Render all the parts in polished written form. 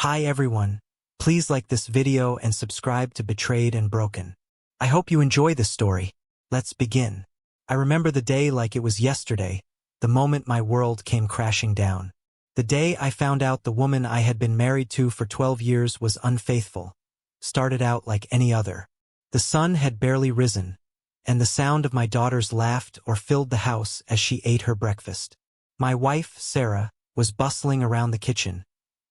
Hi everyone, please like this video and subscribe to Betrayed and Broken. I hope you enjoy this story. Let's begin. I remember the day like it was yesterday, the moment my world came crashing down. The day I found out the woman I had been married to for 12 years was unfaithful. Started out like any other. The sun had barely risen, and the sound of my daughter's laughter filled the house as she ate her breakfast. My wife, Sarah, was bustling around the kitchen,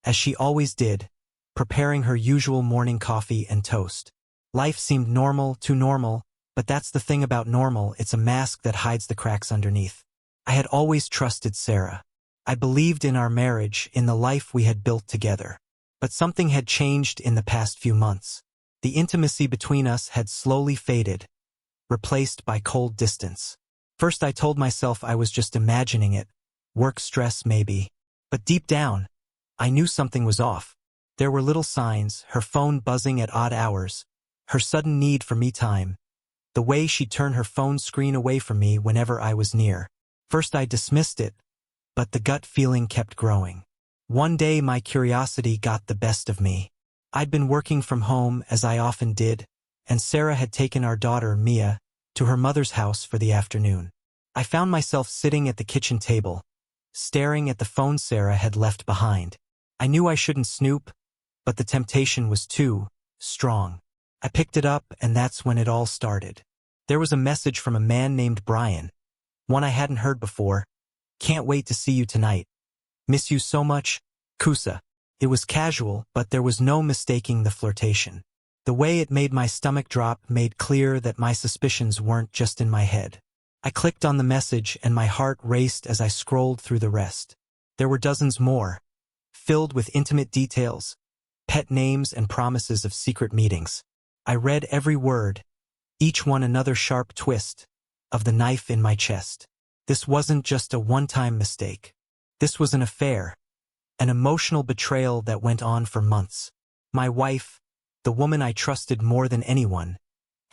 as she always did, preparing her usual morning coffee and toast. Life seemed normal, too normal, but that's the thing about normal, it's a mask that hides the cracks underneath. I had always trusted Sarah. I believed in our marriage, in the life we had built together. But something had changed in the past few months. The intimacy between us had slowly faded, replaced by cold distance. First I told myself I was just imagining it, work stress maybe. But deep down, I knew something was off. There were little signs, her phone buzzing at odd hours, her sudden need for me time, the way she'd turn her phone screen away from me whenever I was near. First I dismissed it, but the gut feeling kept growing. One day my curiosity got the best of me. I'd been working from home, as I often did, and Sarah had taken our daughter, Mia, to her mother's house for the afternoon. I found myself sitting at the kitchen table, staring at the phone Sarah had left behind. I knew I shouldn't snoop, but the temptation was too strong. I picked it up, and that's when it all started. There was a message from a man named Brian, one I hadn't heard before. Can't wait to see you tonight. Miss you so much, Kusa. It was casual, but there was no mistaking the flirtation. The way it made my stomach drop made clear that my suspicions weren't just in my head. I clicked on the message and my heart raced as I scrolled through the rest. There were dozens more, filled with intimate details, pet names and promises of secret meetings. I read every word, each one another sharp twist of the knife in my chest. This wasn't just a one-time mistake. This was an affair, an emotional betrayal that went on for months. My wife, the woman I trusted more than anyone,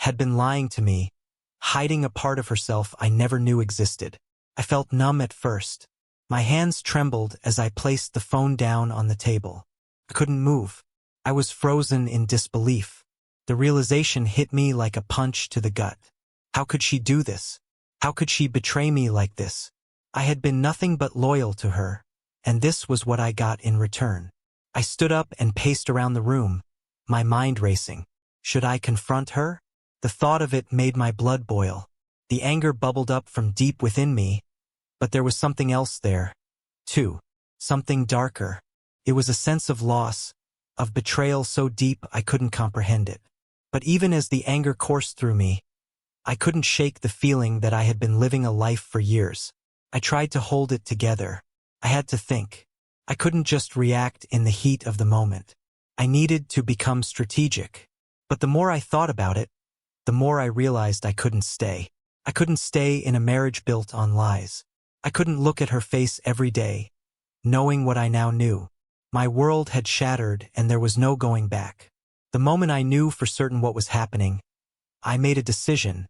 had been lying to me, hiding a part of herself I never knew existed. I felt numb at first. My hands trembled as I placed the phone down on the table. I couldn't move. I was frozen in disbelief. The realization hit me like a punch to the gut. How could she do this? How could she betray me like this? I had been nothing but loyal to her, and this was what I got in return. I stood up and paced around the room, my mind racing. Should I confront her? The thought of it made my blood boil. The anger bubbled up from deep within me, but there was something else there, too. Something darker. It was a sense of loss, of betrayal so deep I couldn't comprehend it. But even as the anger coursed through me, I couldn't shake the feeling that I had been living a life for years. I tried to hold it together. I had to think. I couldn't just react in the heat of the moment. I needed to become strategic. But the more I thought about it, the more I realized I couldn't stay. I couldn't stay in a marriage built on lies. I couldn't look at her face every day, knowing what I now knew. My world had shattered and there was no going back. The moment I knew for certain what was happening, I made a decision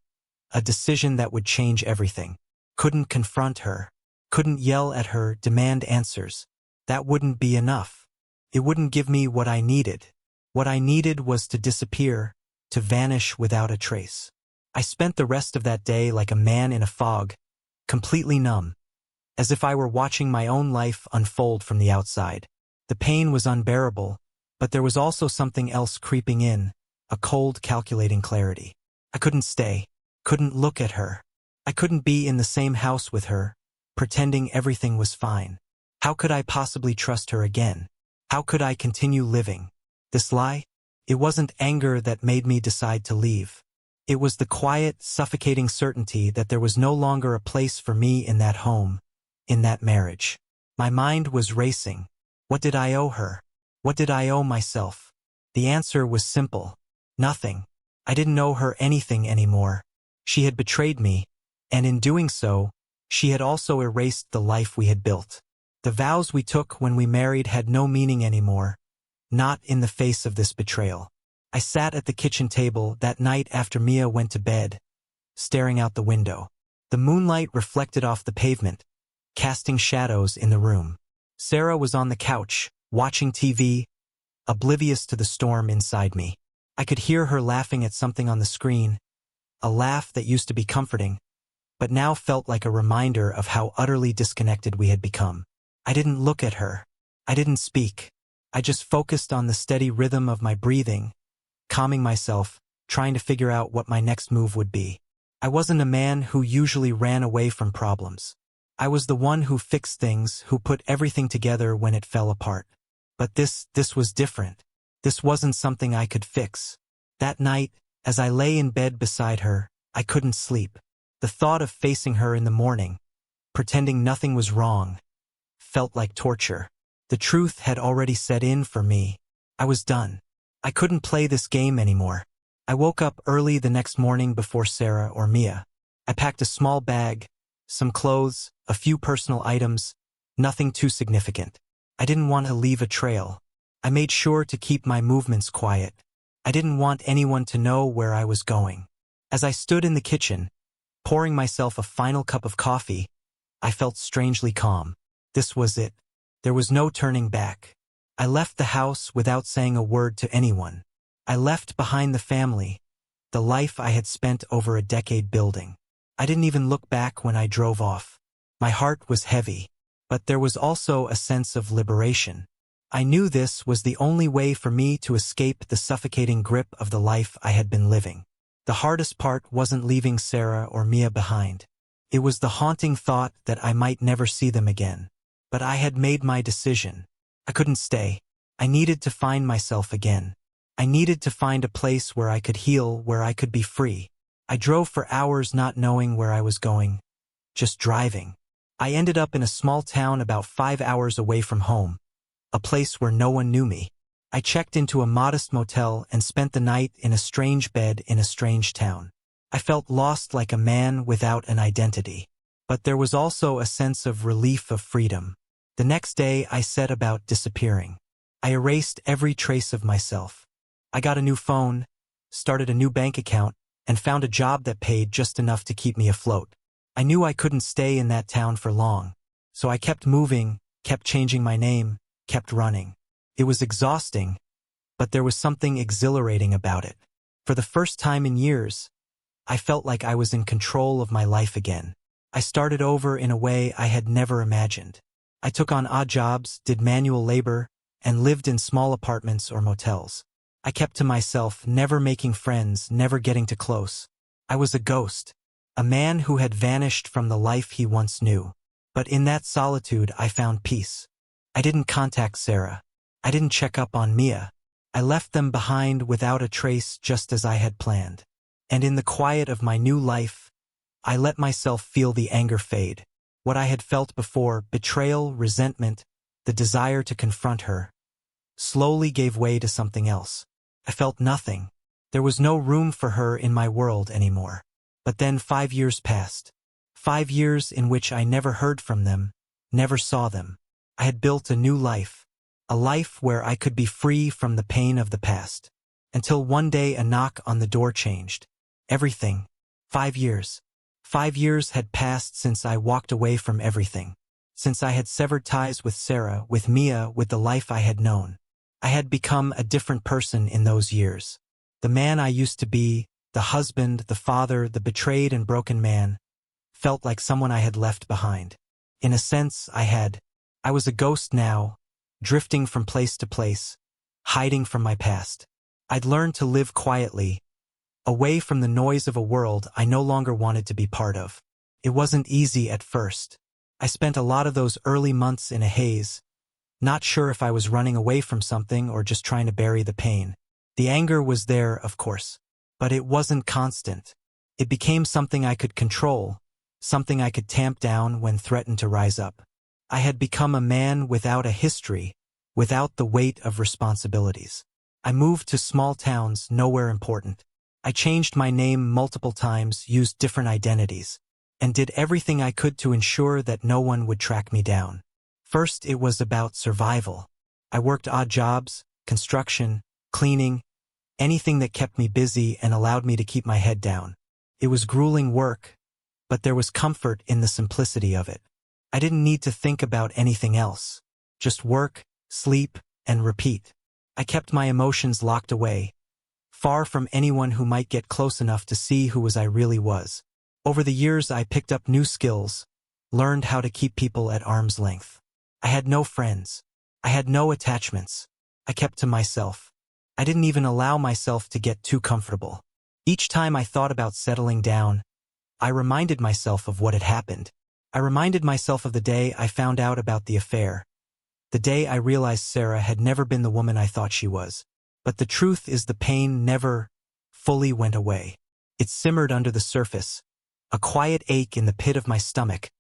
that would change everything. Couldn't confront her, couldn't yell at her, demand answers. That wouldn't be enough. It wouldn't give me what I needed. What I needed was to disappear, to vanish without a trace. I spent the rest of that day like a man in a fog, completely numb, as if I were watching my own life unfold from the outside. The pain was unbearable, but there was also something else creeping in, a cold, calculating clarity. I couldn't stay, couldn't look at her. I couldn't be in the same house with her, pretending everything was fine. How could I possibly trust her again? How could I continue living? This lie? It wasn't anger that made me decide to leave. It was the quiet, suffocating certainty that there was no longer a place for me in that home, in that marriage. My mind was racing. What did I owe her? What did I owe myself? The answer was simple. Nothing. I didn't owe her anything anymore. She had betrayed me, and in doing so, she had also erased the life we had built. The vows we took when we married had no meaning anymore, not in the face of this betrayal. I sat at the kitchen table that night after Mia went to bed, staring out the window. The moonlight reflected off the pavement, casting shadows in the room. Sarah was on the couch, watching TV, oblivious to the storm inside me. I could hear her laughing at something on the screen, a laugh that used to be comforting, but now felt like a reminder of how utterly disconnected we had become. I didn't look at her. I didn't speak. I just focused on the steady rhythm of my breathing, calming myself, trying to figure out what my next move would be. I wasn't a man who usually ran away from problems. I was the one who fixed things, who put everything together when it fell apart. But this was different. This wasn't something I could fix. That night, as I lay in bed beside her, I couldn't sleep. The thought of facing her in the morning, pretending nothing was wrong, felt like torture. The truth had already set in for me. I was done. I couldn't play this game anymore. I woke up early the next morning before Sarah or Mia. I packed a small bag, some clothes, a few personal items, nothing too significant. I didn't want to leave a trail. I made sure to keep my movements quiet. I didn't want anyone to know where I was going. As I stood in the kitchen, pouring myself a final cup of coffee, I felt strangely calm. This was it. There was no turning back. I left the house without saying a word to anyone. I left behind the family, the life I had spent over a decade building. I didn't even look back when I drove off. My heart was heavy, but there was also a sense of liberation. I knew this was the only way for me to escape the suffocating grip of the life I had been living. The hardest part wasn't leaving Sarah or Mia behind. It was the haunting thought that I might never see them again. But I had made my decision. I couldn't stay. I needed to find myself again. I needed to find a place where I could heal, where I could be free. I drove for hours not knowing where I was going, just driving. I ended up in a small town about 5 hours away from home, a place where no one knew me. I checked into a modest motel and spent the night in a strange bed in a strange town. I felt lost, like a man without an identity. But there was also a sense of relief, of freedom. The next day I set about disappearing. I erased every trace of myself. I got a new phone, started a new bank account, and found a job that paid just enough to keep me afloat. I knew I couldn't stay in that town for long, so I kept moving, kept changing my name, kept running. It was exhausting, but there was something exhilarating about it. For the first time in years, I felt like I was in control of my life again. I started over in a way I had never imagined. I took on odd jobs, did manual labor, and lived in small apartments or motels. I kept to myself, never making friends, never getting too close. I was a ghost, a man who had vanished from the life he once knew. But in that solitude I found peace. I didn't contact Sarah. I didn't check up on Mia. I left them behind without a trace, just as I had planned. And in the quiet of my new life, I let myself feel the anger fade. What I had felt before, betrayal, resentment, the desire to confront her, slowly gave way to something else. I felt nothing. There was no room for her in my world anymore. But then 5 years passed. 5 years in which I never heard from them, never saw them. I had built a new life, a life where I could be free from the pain of the past. Until one day a knock on the door changed everything. 5 years. 5 years had passed since I walked away from everything. Since I had severed ties with Sarah, with Mia, with the life I had known. I had become a different person in those years. The man I used to be, the husband, the father, the betrayed and broken man, felt like someone I had left behind. In a sense, I was a ghost now, drifting from place to place, hiding from my past. I'd learned to live quietly, away from the noise of a world I no longer wanted to be part of. It wasn't easy at first. I spent a lot of those early months in a haze, not sure if I was running away from something or just trying to bury the pain. The anger was there, of course, but it wasn't constant. It became something I could control, something I could tamp down when threatened to rise up. I had become a man without a history, without the weight of responsibilities. I moved to small towns, nowhere important. I changed my name multiple times, used different identities, and did everything I could to ensure that no one would track me down. First, it was about survival. I worked odd jobs, construction, cleaning, anything that kept me busy and allowed me to keep my head down. It was grueling work, but there was comfort in the simplicity of it. I didn't need to think about anything else. Just work, sleep, and repeat. I kept my emotions locked away, far from anyone who might get close enough to see who I really was. Over the years I picked up new skills, learned how to keep people at arm's length. I had no friends. I had no attachments. I kept to myself. I didn't even allow myself to get too comfortable. Each time I thought about settling down, I reminded myself of what had happened. I reminded myself of the day I found out about the affair, the day I realized Sarah had never been the woman I thought she was. But the truth is the pain never fully went away. It simmered under the surface, a quiet ache in the pit of my stomach,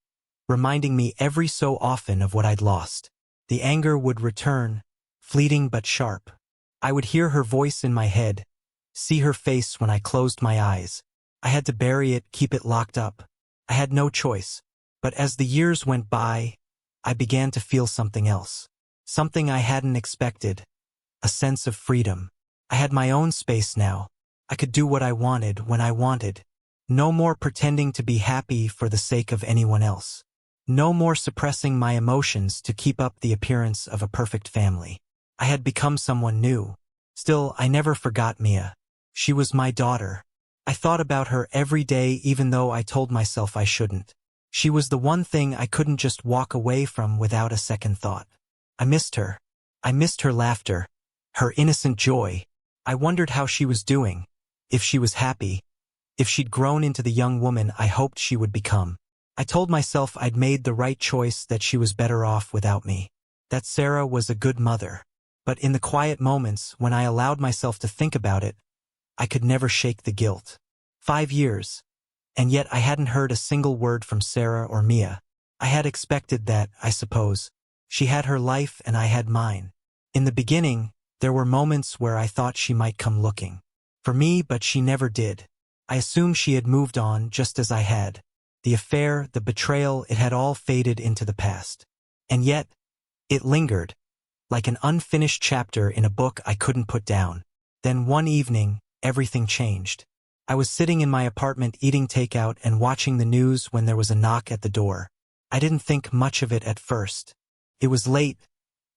reminding me every so often of what I'd lost. The anger would return, fleeting but sharp. I would hear her voice in my head, see her face when I closed my eyes. I had to bury it, keep it locked up. I had no choice. But as the years went by, I began to feel something else. Something I hadn't expected. A sense of freedom. I had my own space now. I could do what I wanted when I wanted. No more pretending to be happy for the sake of anyone else. No more suppressing my emotions to keep up the appearance of a perfect family. I had become someone new. Still, I never forgot Mia. She was my daughter. I thought about her every day even though I told myself I shouldn't. She was the one thing I couldn't just walk away from without a second thought. I missed her. I missed her laughter, her innocent joy. I wondered how she was doing, if she was happy, if she'd grown into the young woman I hoped she would become. I told myself I'd made the right choice, that she was better off without me, that Sarah was a good mother. But in the quiet moments when I allowed myself to think about it, I could never shake the guilt. 5 years, and yet I hadn't heard a single word from Sarah or Mia. I had expected that, I suppose. She had her life and I had mine. In the beginning, there were moments where I thought she might come looking for me, but she never did. I assumed she had moved on just as I had. The affair, the betrayal, it had all faded into the past. And yet, it lingered, like an unfinished chapter in a book I couldn't put down. Then one evening, everything changed. I was sitting in my apartment eating takeout and watching the news when there was a knock at the door. I didn't think much of it at first. It was late,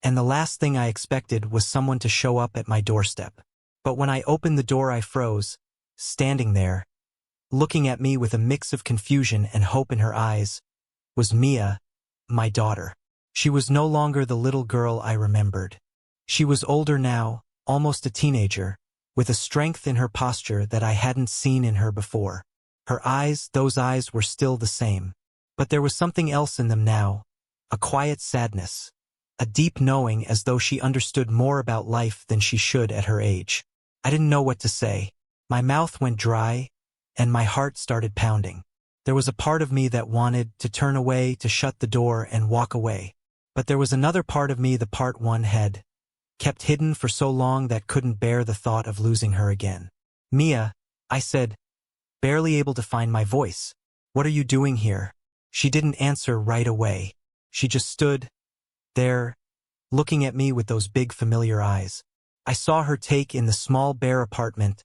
and the last thing I expected was someone to show up at my doorstep. But when I opened the door I froze, standing there, looking at me with a mix of confusion and hope in her eyes, was Mia, my daughter. She was no longer the little girl I remembered. She was older now, almost a teenager, with a strength in her posture that I hadn't seen in her before. Her eyes, those eyes were still the same. But there was something else in them now, a quiet sadness, a deep knowing, as though she understood more about life than she should at her age. I didn't know what to say. My mouth went dry, and my heart started pounding. There was a part of me that wanted to turn away, to shut the door and walk away. But there was another part of me, the part one had kept hidden for so long, that couldn't bear the thought of losing her again. "Mia," I said, barely able to find my voice. "What are you doing here?" She didn't answer right away. She just stood there, looking at me with those big familiar eyes. I saw her take in the small bare apartment,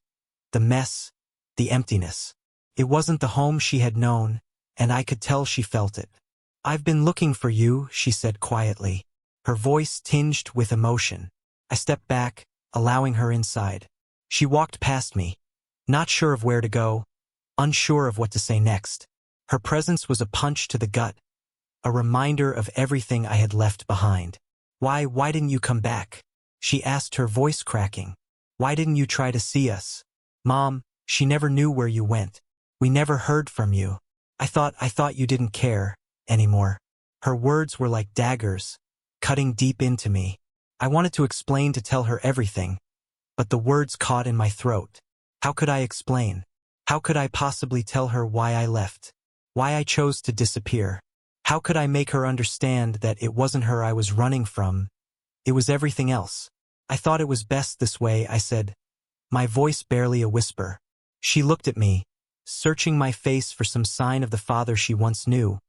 the mess, the emptiness. It wasn't the home she had known, and I could tell she felt it. "I've been looking for you," she said quietly, her voice tinged with emotion. I stepped back, allowing her inside. She walked past me, not sure of where to go, unsure of what to say next. Her presence was a punch to the gut, a reminder of everything I had left behind. Why didn't you come back?" she asked, her voice cracking. "Why didn't you try to see us?" "Mom, she never knew where you went. We never heard from you. I thought you didn't care anymore." Her words were like daggers, cutting deep into me. I wanted to explain, to tell her everything, but the words caught in my throat. How could I explain? How could I possibly tell her why I left? Why I chose to disappear? How could I make her understand that it wasn't her I was running from? It was everything else. "I thought it was best this way," I said, my voice barely a whisper. She looked at me, searching my face for some sign of the father she once knew,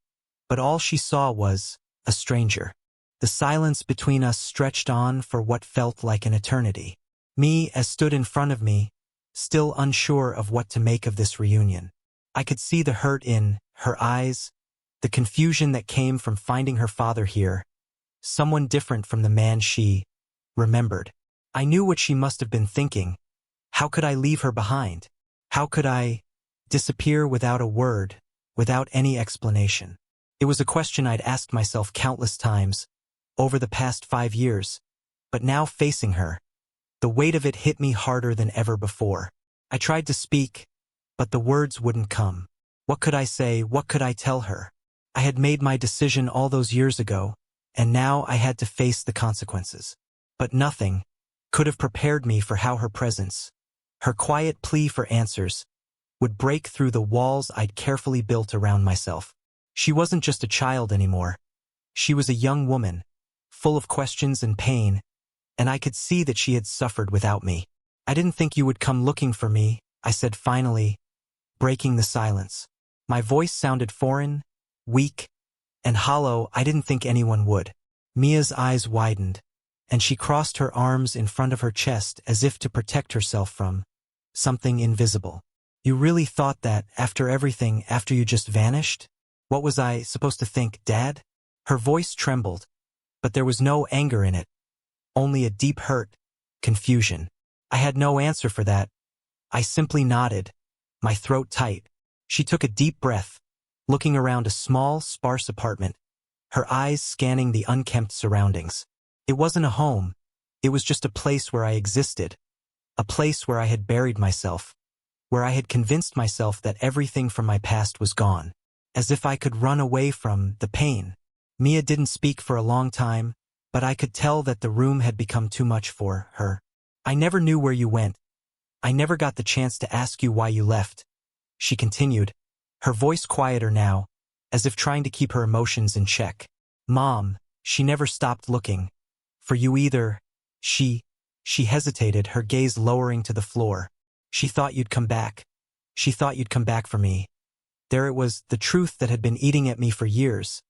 but all she saw was a stranger. The silence between us stretched on for what felt like an eternity. Mia stood in front of me, still unsure of what to make of this reunion. I could see the hurt in her eyes, the confusion that came from finding her father here, someone different from the man she remembered. I knew what she must have been thinking. How could I leave her behind? How could I disappear without a word, without any explanation? It was a question I'd asked myself countless times over the past 5 years, but now facing her, the weight of it hit me harder than ever before. I tried to speak, but the words wouldn't come. What could I say? What could I tell her? I had made my decision all those years ago, and now I had to face the consequences. But nothing could have prepared me for how her presence, her quiet plea for answers, would break through the walls I'd carefully built around myself. She wasn't just a child anymore. She was a young woman, full of questions and pain, and I could see that she had suffered without me. I didn't think you would come looking for me, I said finally, breaking the silence. My voice sounded foreign, weak, and hollow. I didn't think anyone would. Mia's eyes widened, and she crossed her arms in front of her chest as if to protect herself from something invisible. You really thought that, after everything, after you just vanished? What was I supposed to think, Dad? Her voice trembled, but there was no anger in it, only a deep hurt, confusion. I had no answer for that. I simply nodded, my throat tight. She took a deep breath, looking around a small, sparse apartment, her eyes scanning the unkempt surroundings. It wasn't a home. It was just a place where I existed, a place where I had buried myself, where I had convinced myself that everything from my past was gone, as if I could run away from the pain. Mia didn't speak for a long time, but I could tell that the room had become too much for her. I never knew where you went. I never got the chance to ask you why you left, she continued, her voice quieter now, as if trying to keep her emotions in check. Mom, she never stopped looking for you either. She hesitated, her gaze lowering to the floor. She thought you'd come back. She thought you'd come back for me. There it was, the truth that had been eating at me for years.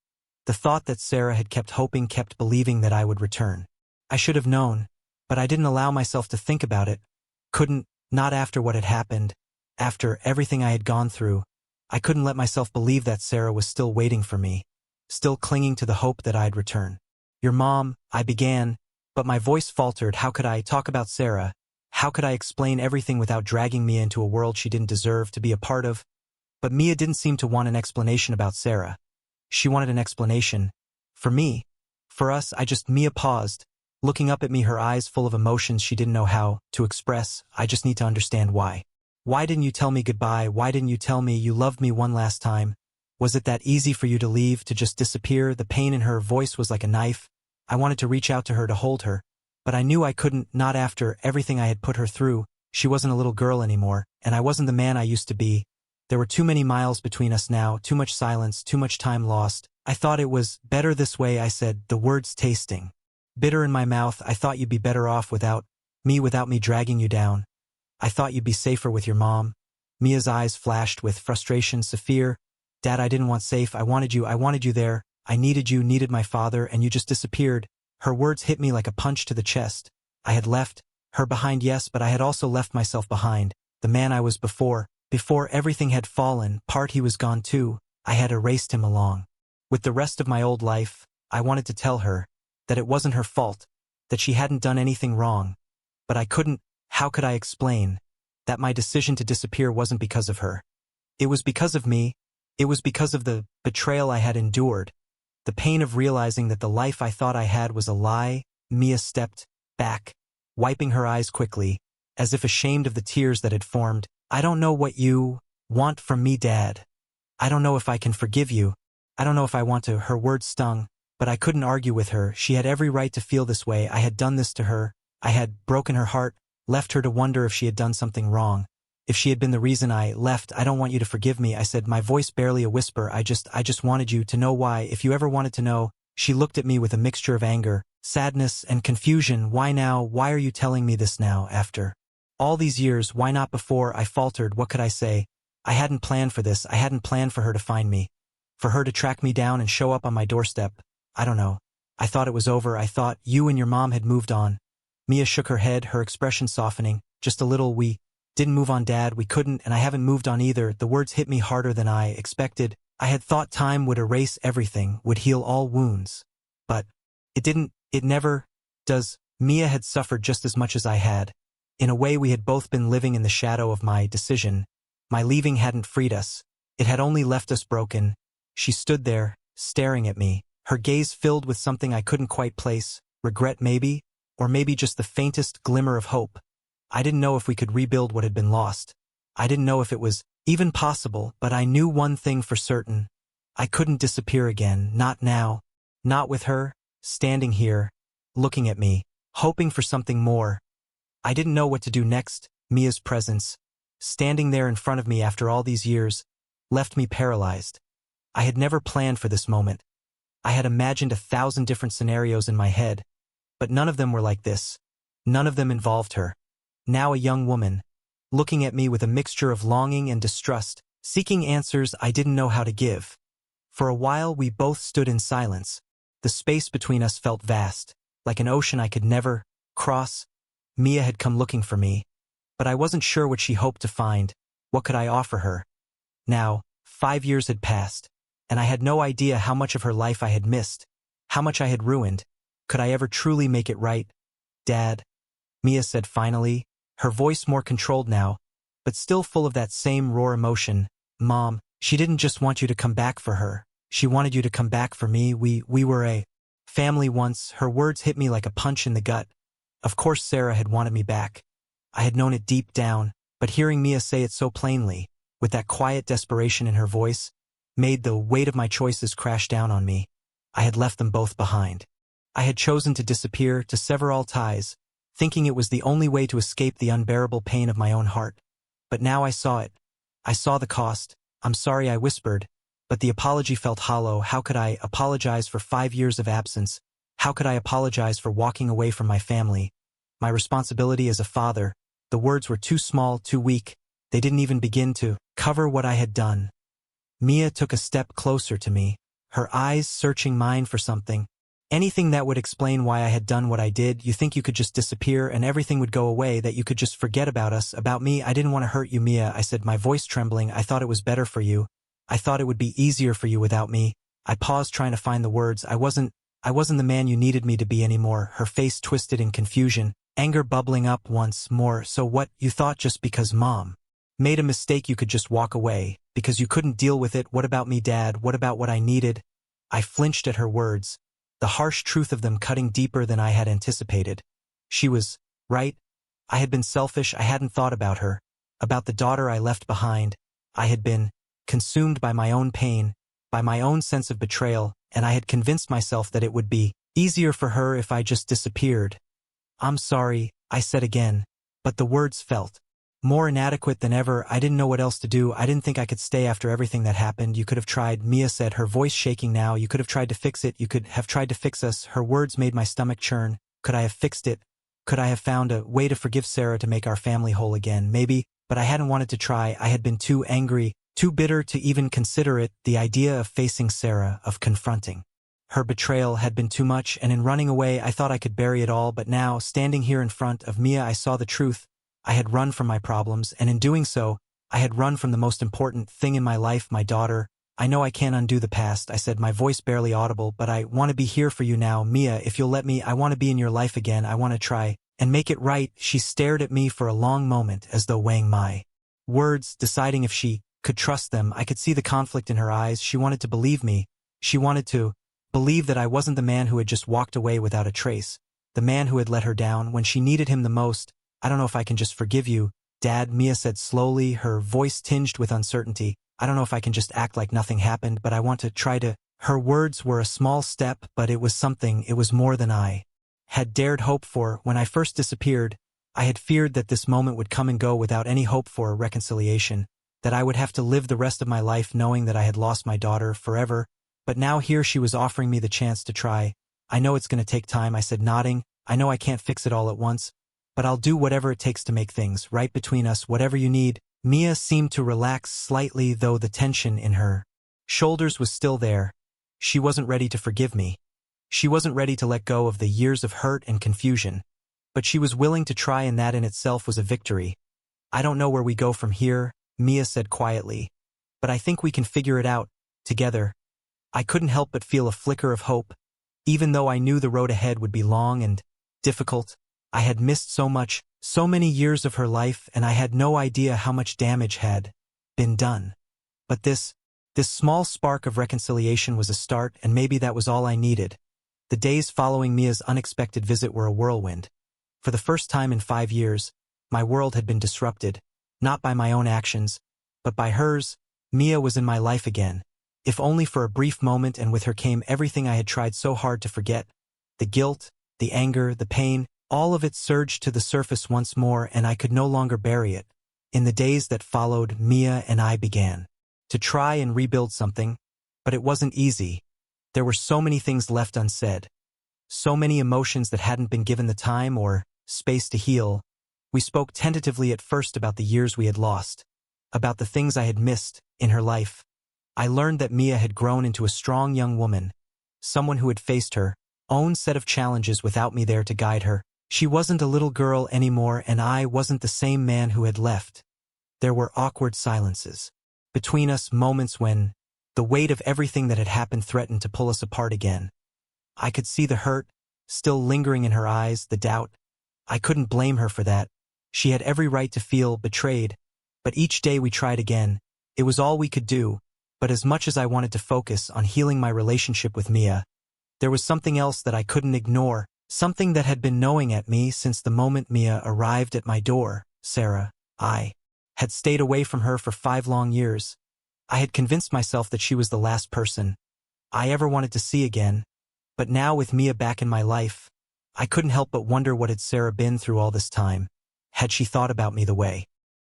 The thought that Sarah had kept hoping, kept believing that I would return. I should have known, but I didn't allow myself to think about it. Couldn't, not after what had happened, after everything I had gone through. I couldn't let myself believe that Sarah was still waiting for me, still clinging to the hope that I'd return. Your mom, I began, but my voice faltered. How could I talk about Sarah? How could I explain everything without dragging Mia into a world she didn't deserve to be a part of? But Mia didn't seem to want an explanation about Sarah. She wanted an explanation. For me. For us. Mia paused, looking up at me, her eyes full of emotions she didn't know how to express. I just need to understand why. Why didn't you tell me goodbye? Why didn't you tell me you loved me one last time? Was it that easy for you to leave, to just disappear? The pain in her voice was like a knife. I wanted to reach out to her, to hold her, but I knew I couldn't, not after everything I had put her through. She wasn't a little girl anymore, and I wasn't the man I used to be. There were too many miles between us now, too much silence, too much time lost. I thought it was better this way, I said, the words tasting bitter in my mouth. I thought you'd be better off without me dragging you down. I thought you'd be safer with your mom. Mia's eyes flashed with frustration. Saphir, Dad, I didn't want safe. I wanted you there. I needed you, needed my father, and you just disappeared. Her words hit me like a punch to the chest. I had left her behind, yes, but I had also left myself behind. The man I was before everything had fallen apart, he was gone too. I had erased him along with the rest of my old life. I wanted to tell her that it wasn't her fault, that she hadn't done anything wrong. But I couldn't. How could I explain that my decision to disappear wasn't because of her? It was because of me. It was because of the betrayal I had endured, the pain of realizing that the life I thought I had was a lie. Mia stepped back, wiping her eyes quickly, as if ashamed of the tears that had formed. I don't know what you want from me, Dad. I don't know if I can forgive you. I don't know if I want to. Her words stung, but I couldn't argue with her. She had every right to feel this way. I had done this to her. I had broken her heart, left her to wonder if she had done something wrong, if she had been the reason I left. I don't want you to forgive me, I said, my voice barely a whisper. I just wanted you to know why, if you ever wanted to know. She looked at me with a mixture of anger, sadness, and confusion. Why now? Why are you telling me this now, after all these years? Why not before? I faltered. What could I say? I hadn't planned for this. I hadn't planned for her to find me, for her to track me down and show up on my doorstep. I don't know. I thought it was over. I thought you and your mom had moved on. Mia shook her head, her expression softening. Just a little. We didn't move on, Dad. We couldn't, and I haven't moved on either. The words hit me harder than I expected. I had thought time would erase everything, would heal all wounds. But it didn't. It never does. Mia had suffered just as much as I had. In a way, we had both been living in the shadow of my decision. My leaving hadn't freed us. It had only left us broken. She stood there, staring at me, her gaze filled with something I couldn't quite place, regret maybe, or maybe just the faintest glimmer of hope. I didn't know if we could rebuild what had been lost. I didn't know if it was even possible, but I knew one thing for certain. I couldn't disappear again, not now. Not with her, standing here, looking at me, hoping for something more. I didn't know what to do next. Mia's presence, standing there in front of me after all these years, left me paralyzed. I had never planned for this moment. I had imagined 1,000 different scenarios in my head, but none of them were like this. None of them involved her. Now a young woman, looking at me with a mixture of longing and distrust, seeking answers I didn't know how to give. For a while we both stood in silence. The space between us felt vast, like an ocean I could never cross. Mia had come looking for me, but I wasn't sure what she hoped to find. What could I offer her? Now, 5 years had passed, and I had no idea how much of her life I had missed, how much I had ruined. Could I ever truly make it right? Dad, Mia said finally, her voice more controlled now, but still full of that same raw emotion. Mom, she didn't just want you to come back for her. She wanted you to come back for me. We were a family once. Her words hit me like a punch in the gut. Of course Sarah had wanted me back. I had known it deep down, but hearing Mia say it so plainly, with that quiet desperation in her voice, made the weight of my choices crash down on me. I had left them both behind. I had chosen to disappear, to sever all ties, thinking it was the only way to escape the unbearable pain of my own heart. But now I saw it. I saw the cost. I'm sorry, I whispered, but the apology felt hollow. How could I apologize for 5 years of absence? How could I apologize for walking away from my family? My responsibility as a father. The words were too small, too weak. They didn't even begin to cover what I had done. Mia took a step closer to me, her eyes searching mine for something. Anything that would explain why I had done what I did. You think you could just disappear and everything would go away, that you could just forget about us, about me? I didn't want to hurt you, Mia, I said, my voice trembling. I thought it was better for you. I thought it would be easier for you without me. I paused, trying to find the words. I wasn't the man you needed me to be anymore. Her face twisted in confusion, anger bubbling up once more. So what, you thought just because Mom made a mistake you could just walk away, because you couldn't deal with it? What about me, Dad? What about what I needed? I flinched at her words, the harsh truth of them cutting deeper than I had anticipated. She was right. I had been selfish. I hadn't thought about her, about the daughter I left behind. I had been consumed by my own pain, by my own sense of betrayal, and I had convinced myself that it would be easier for her if I just disappeared. I'm sorry, I said again, but the words felt more inadequate than ever. I didn't know what else to do. I didn't think I could stay after everything that happened. You could have tried, Mia said, her voice shaking now. You could have tried to fix it. You could have tried to fix us. Her words made my stomach churn. Could I have fixed it? Could I have found a way to forgive Sarah, to make our family whole again? Maybe, but I hadn't wanted to try. I had been too angry, too bitter to even consider it. The idea of facing Sarah, of confronting her betrayal, had been too much, and in running away I thought I could bury it all. But now, standing here in front of Mia, I saw the truth. I had run from my problems, and in doing so, I had run from the most important thing in my life, my daughter. I know I can't undo the past, I said, my voice barely audible, but I want to be here for you now, Mia, if you'll let me. I want to be in your life again. I want to try and make it right. She stared at me for a long moment, as though weighing my words, deciding if she could trust them. I could see the conflict in her eyes. She wanted to believe me. She wanted to believe that I wasn't the man who had just walked away without a trace, the man who had let her down when she needed him the most. I don't know if I can just forgive you, Dad, Mia said slowly, her voice tinged with uncertainty. I don't know if I can just act like nothing happened, but I want to try to. Her words were a small step, but it was something. It was more than I had dared hope for. When I first disappeared, I had feared that this moment would come and go without any hope for a reconciliation, that I would have to live the rest of my life knowing that I had lost my daughter forever. But now here she was offering me the chance to try. I know it's going to take time, I said, nodding. I know I can't fix it all at once, but I'll do whatever it takes to make things right between us, whatever you need. Mia seemed to relax slightly, though the tension in her shoulders was still there. She wasn't ready to forgive me. She wasn't ready to let go of the years of hurt and confusion. But she was willing to try, and that in itself was a victory. I don't know where we go from here, Mia said quietly, but I think we can figure it out together. I couldn't help but feel a flicker of hope, even though I knew the road ahead would be long and difficult. I had missed so much, so many years of her life, and I had no idea how much damage had been done. But this small spark of reconciliation was a start, and maybe that was all I needed. The days following Mia's unexpected visit were a whirlwind. For the first time in 5 years, my world had been disrupted, not by my own actions, but by hers. Mia was in my life again, if only for a brief moment, and with her came everything I had tried so hard to forget. The guilt, the anger, the pain, all of it surged to the surface once more, and I could no longer bury it. In the days that followed, Mia and I began to try and rebuild something, but it wasn't easy. There were so many things left unsaid, so many emotions that hadn't been given the time or space to heal. We spoke tentatively at first about the years we had lost, about the things I had missed in her life. I learned that Mia had grown into a strong young woman, someone who had faced her own set of challenges without me there to guide her. She wasn't a little girl anymore, and I wasn't the same man who had left. There were awkward silences between us, moments when the weight of everything that had happened threatened to pull us apart again. I could see the hurt still lingering in her eyes, the doubt. I couldn't blame her for that. She had every right to feel betrayed, but each day we tried again. It was all we could do, but as much as I wanted to focus on healing my relationship with Mia, there was something else that I couldn't ignore, something that had been gnawing at me since the moment Mia arrived at my door. Sarah. I had stayed away from her for 5 long years. I had convinced myself that she was the last person I ever wanted to see again, but now with Mia back in my life, I couldn't help but wonder what had Sarah been through all this time. Had she thought about me the way